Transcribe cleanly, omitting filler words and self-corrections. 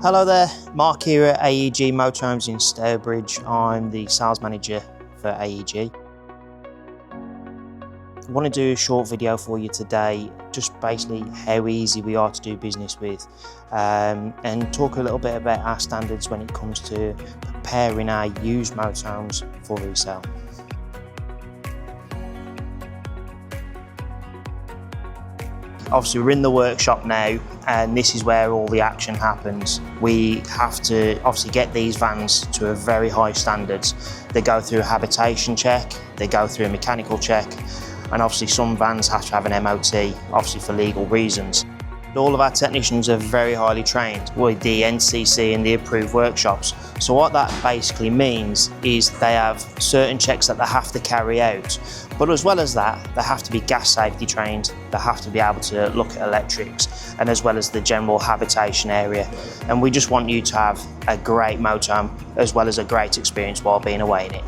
Hello there, Mark here at AEG Motorhomes in Stourbridge. I'm the sales manager for AEG. I want to do a short video for you today, just basically how easy we are to do business with, and talk a little bit about our standards when it comes to preparing our used motorhomes for resale. Obviously we're in the workshop now, and this is where all the action happens. We have to obviously get these vans to a very high standards. They go through a habitation check, they go through a mechanical check, and obviously some vans have to have an MOT, obviously for legal reasons. All of our technicians are very highly trained with the NCC and the approved workshops. So what that basically means is they have certain checks that they have to carry out. But as well as that, they have to be gas safety trained, they have to be able to look at electrics, and as well as the general habitation area. And we just want you to have a great motorhome as well as a great experience while being away in it.